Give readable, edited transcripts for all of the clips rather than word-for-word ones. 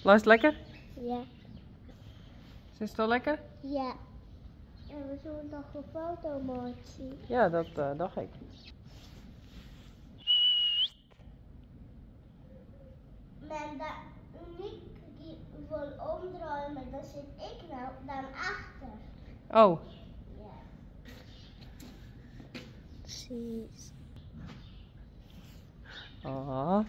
Luist lekker? Ja. Is het wel lekker? Ja. En we zullen nog een foto maken. Ja, dat dacht ik. Maar dat niet wil omdraaien, maar daar zit ik nou dan achter. Oh. Ja. Precies. Oh.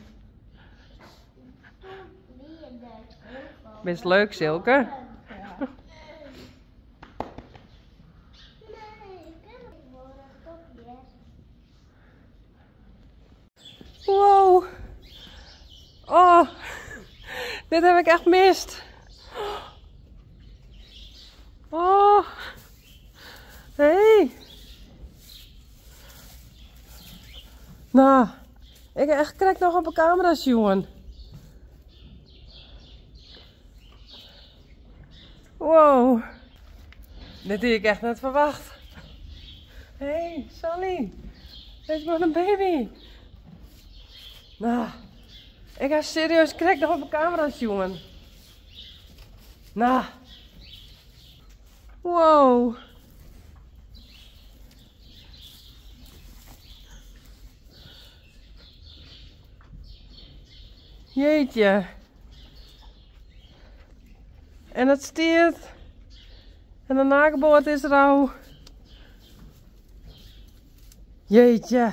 Best leuk, Silke. Wow. Oh. Dit heb ik echt mist. Oh. Hey. Nou. Ik echt krijg nog op een camera's, jongen. Wow. Dit had ik echt net verwacht. Hey, Sally. Dit is gewoon een baby. Nou, ik heb serieus krijg nog op een camera's, jongen. Nou. Wow. Jeetje. En het stiert. En de nageboord is er al. Jeetje.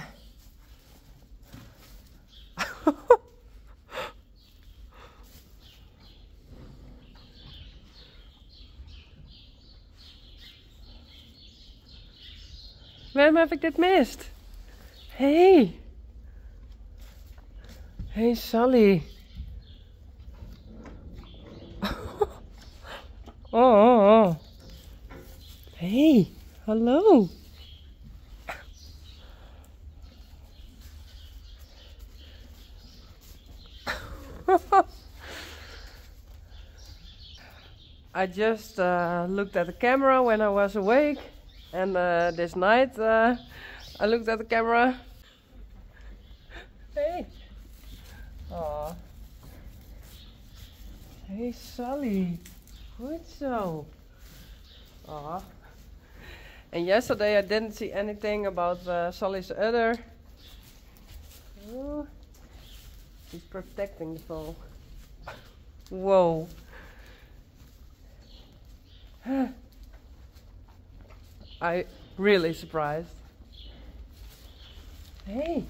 Waarom heb ik dit mist? Hey. Hey Sally. Oh. Hey, hallo. I just looked at the camera when I was awake, and this night I looked at the camera. Hey. Aw. Hey Sally. Goed zo. Aw. And yesterday I didn't see anything about Sally's udder. Oh. She's protecting the foal. Whoa. I really surprised. Hey.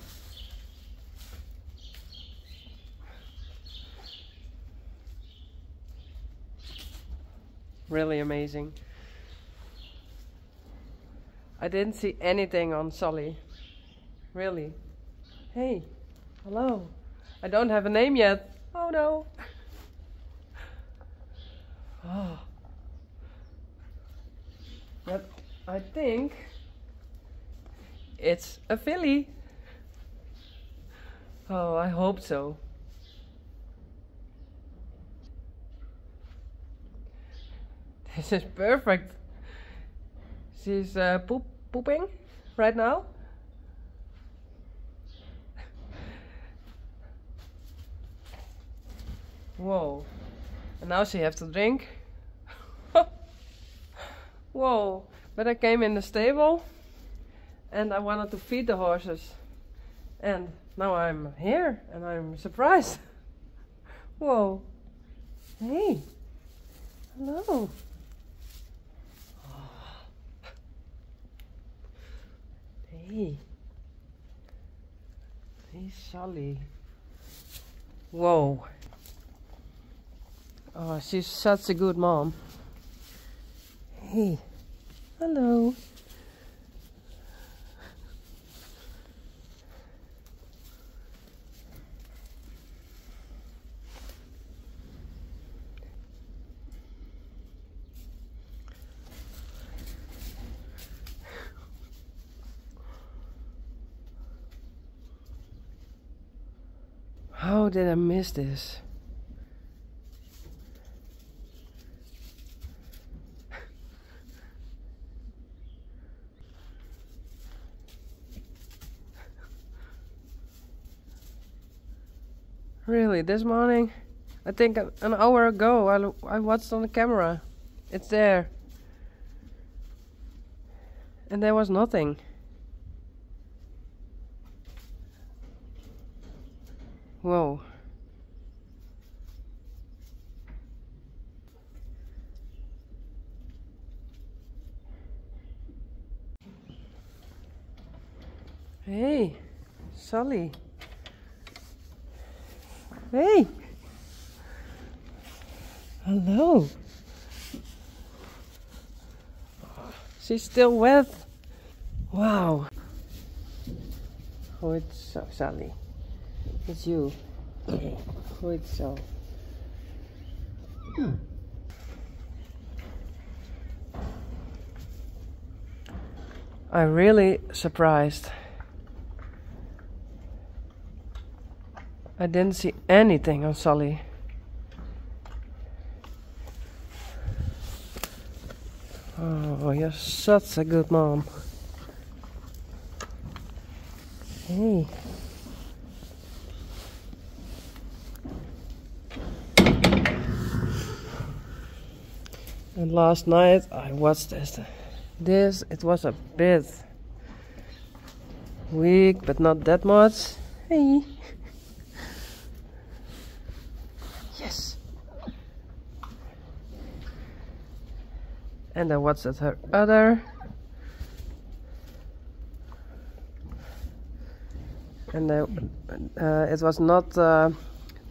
Really amazing. I didn't see anything on Sally. Really. Hey. Hello. I don't have a name yet. Oh no. Oh. But I think it's a filly. Oh, I hope so. This is perfect. She's pooping right now. Whoa. And now she has to drink. Whoa. But I came in the stable and I wanted to feed the horses. And now I'm here and I'm surprised. Whoa. Hey. Hello. Hey. Hey, Sally. Whoa. Oh, she's such a good mom. Hey. Hello. How did I miss this? Really, this morning I think an hour ago I watched on the camera. It's there. And there was nothing. Whoa. Hey, Sully. Hey. Hello. She's still wet. Wow. Goed zo, Sally. It's you. Goed zo. I'm really surprised. I didn't see anything on Sully. Oh, you're such a good mom. Hey. And last night I watched this. It was a bit weak, but not that much. Hey. Yes. And I watched her other. And it was not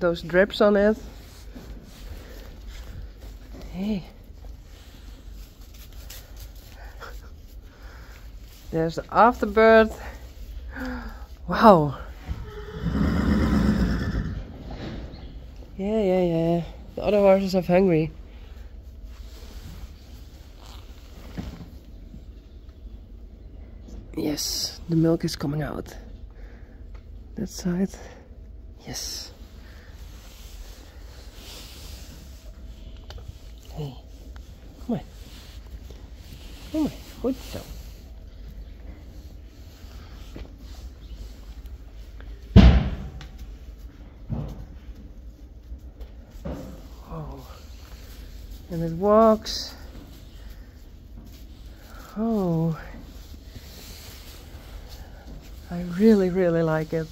those drips on it. Hey. There's the afterbird. Wow. Yeah. The other horses are hungry. Yes, the milk is coming out. That side. Yes. Hey. Kom maar. Kom maar. Goed zo. Oh. And it walks. Oh. I really like it.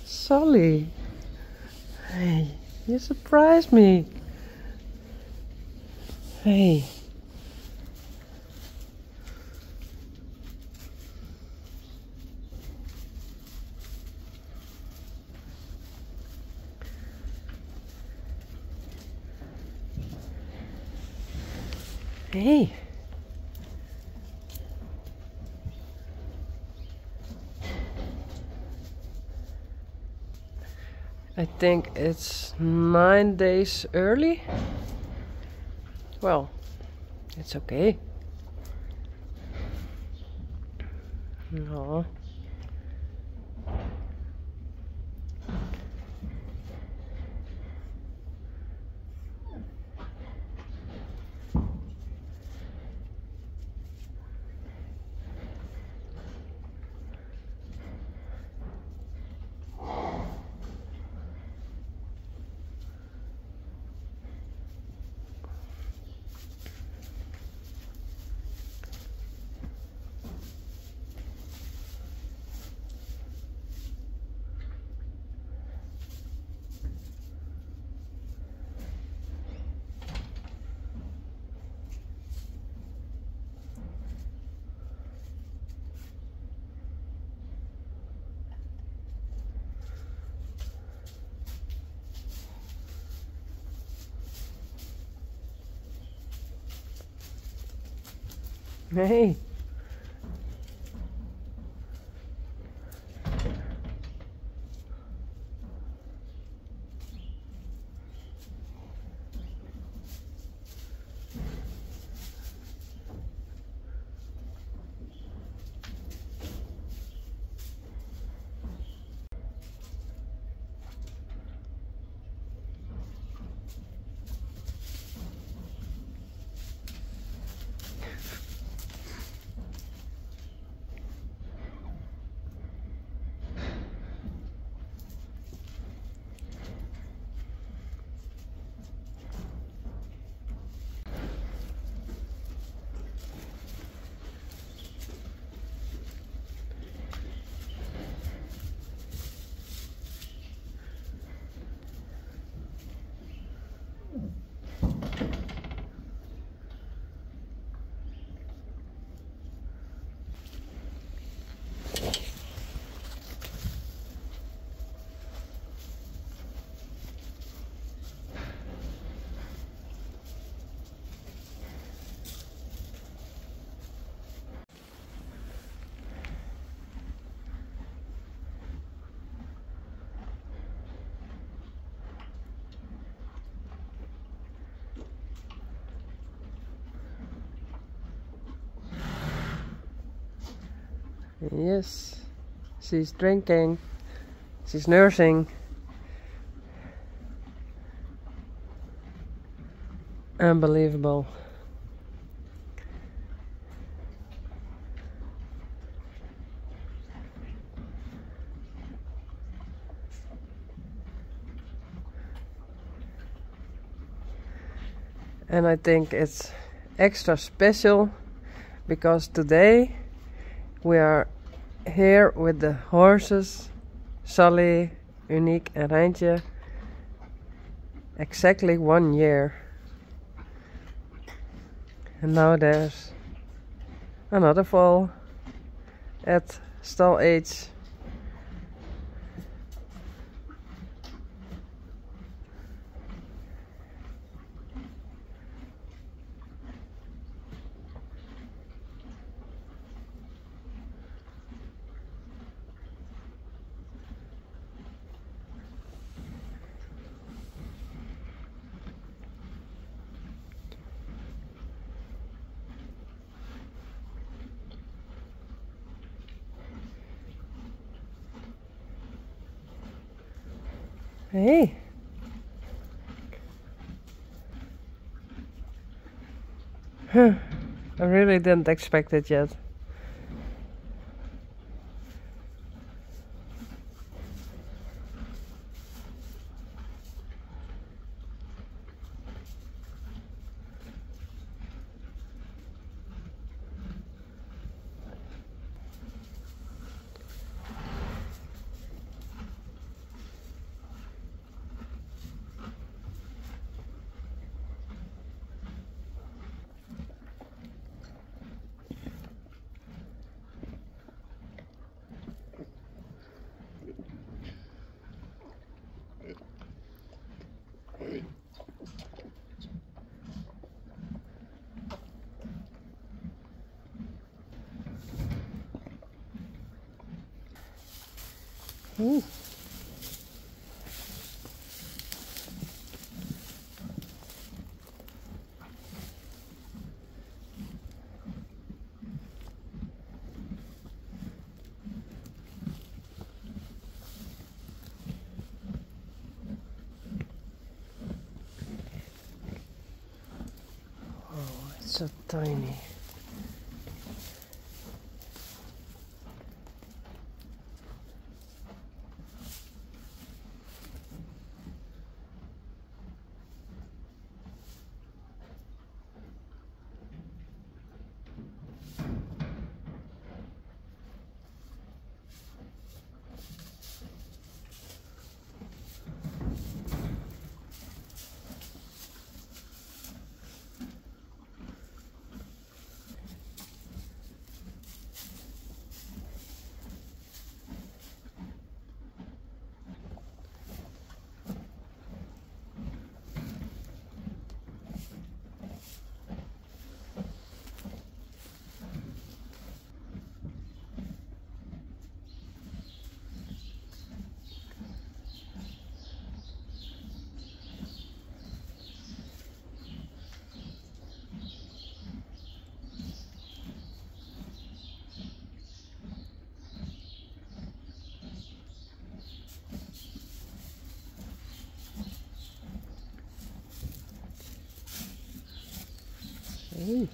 Sully. Hey, you surprised me. Hey. Hey. I think it's 9 days early. Well, it's okay. No. Hey. Yes, she's drinking. She's nursing. Unbelievable. And I think it's extra special because today we are here with the horses, Sally, Unique and Rijntje, exactly 1 year. And now there's another foal at stall age. Hey. I really didn't expect it yet. Ooh. Oh, it's so tiny. Hey.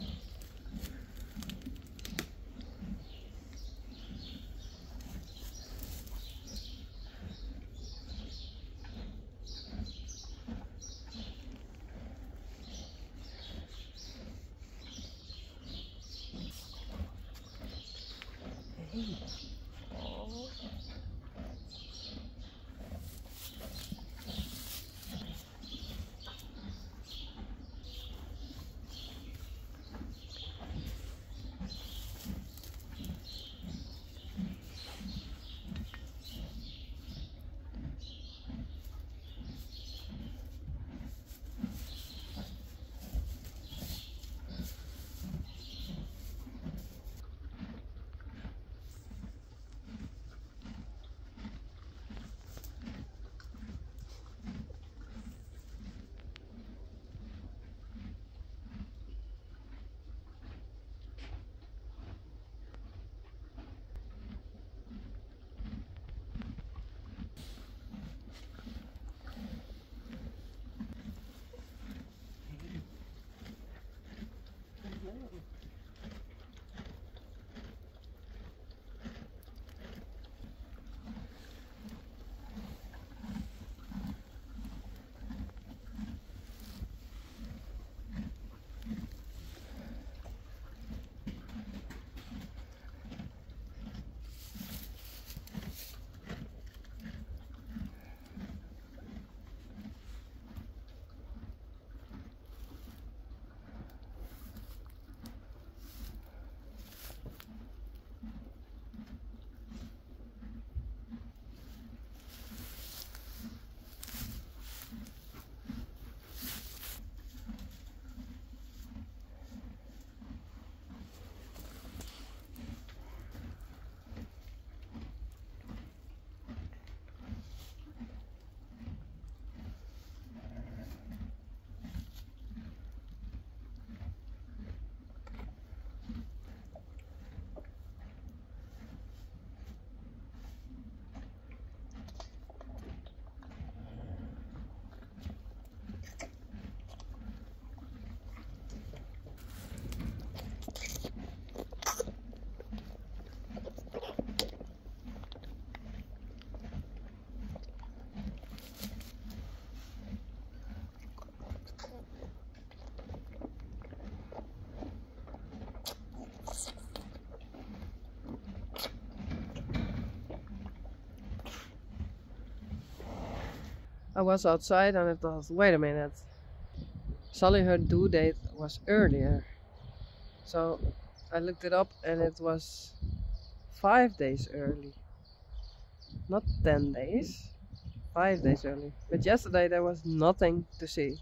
I was outside and I thought, wait a minute. Sally, her due date was earlier. So I looked it up and it was 5 days early. Not 10 days. 5 days early. But yesterday there was nothing to see.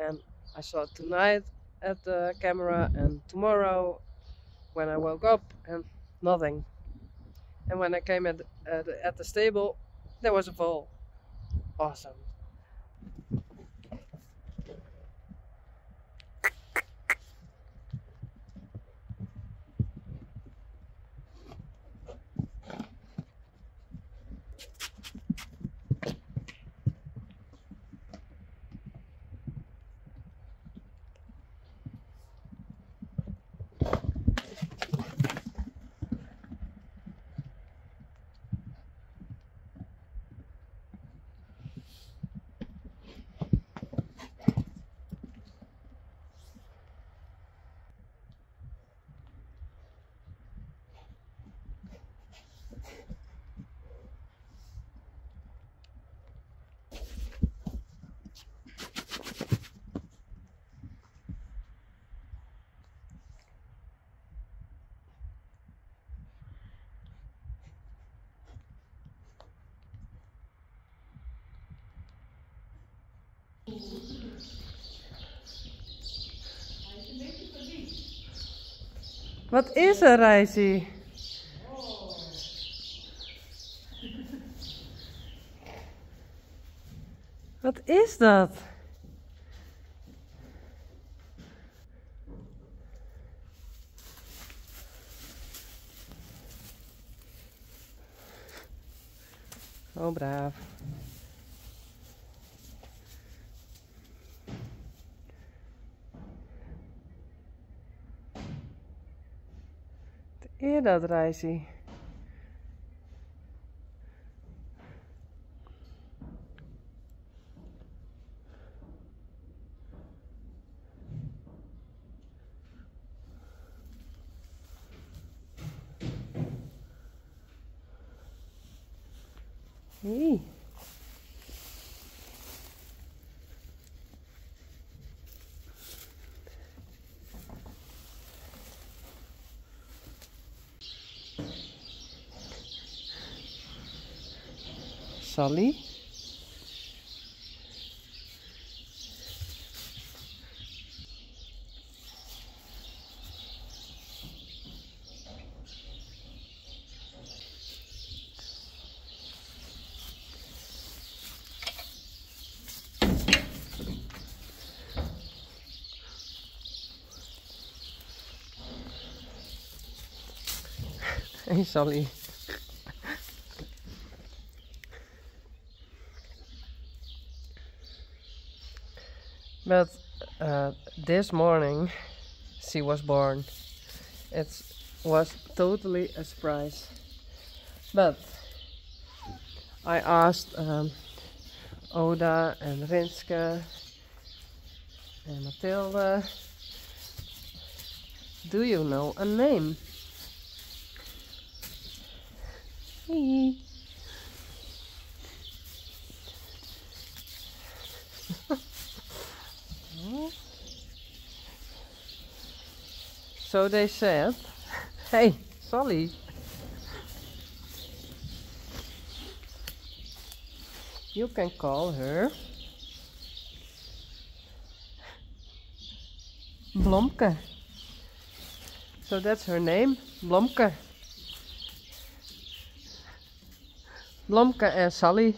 And I saw it tonight at the camera and tomorrow when I woke up and nothing. And when I came at the stable, there was a foal. Awesome. Wat is er, Reisi? Wat is dat? Oh, braaf. Wat is dat, Reisi? Hey. Sally? Hey, Sally. But this morning she was born. It was totally a surprise. But I asked Oda and Rinske and Mathilde, do you know a name? Hey. So they said, hey, Sally, you can call her Blomke. So that's her name, Blomke. Blomke and Sally.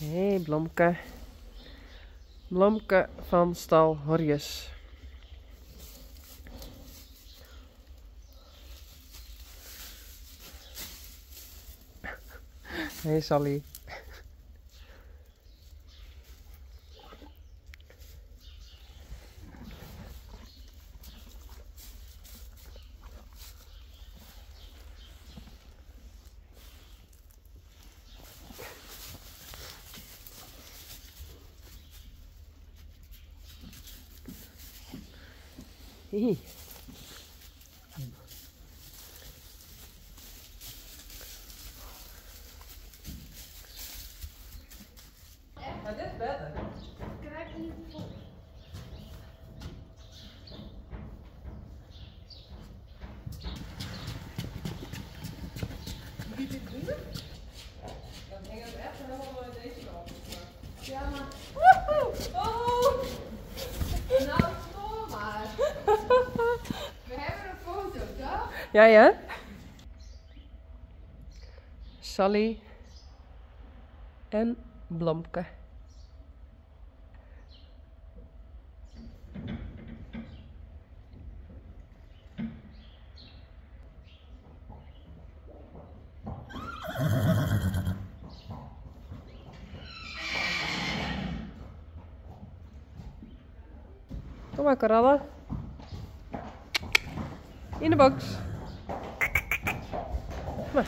Hey Blomke. Blomke van stal Horjes. Hey Sally. Hey. Maar dit is beter. Krijg niet vol. Dan ging het echt helemaal in deze kant. Ja, maar. Oh! Nou, kom maar. We hebben een foto, toch? Ja, ja. Sally en Blomke. Kom maar, Karalla. In de box. Kom maar.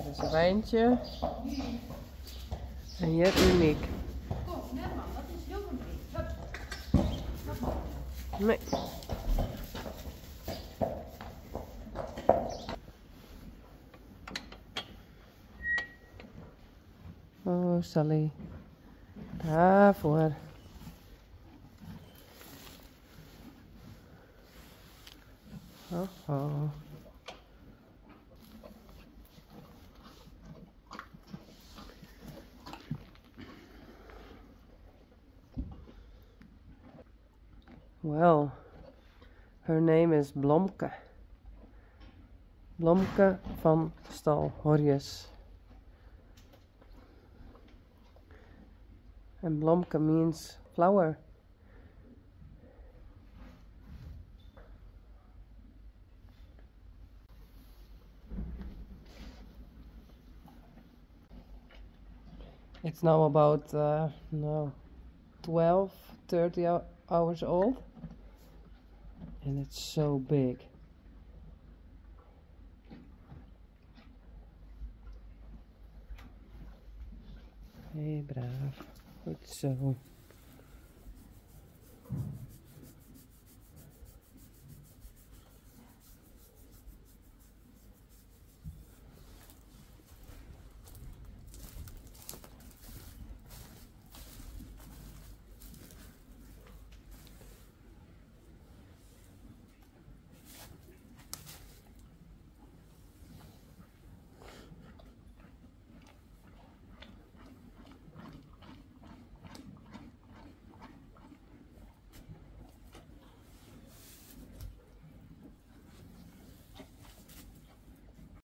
Dit is een wijntje. En hier uniek. Kom, net man, dat is heel goed. Nee. Oh, Sally. Daarvoor. Oh, oh. Well, her name is Blomke. Blomke van stal Horjes. And Blomke means flower. It's now about 12, 30 hours old. And it's so big. Hey, braaf. Goed zo.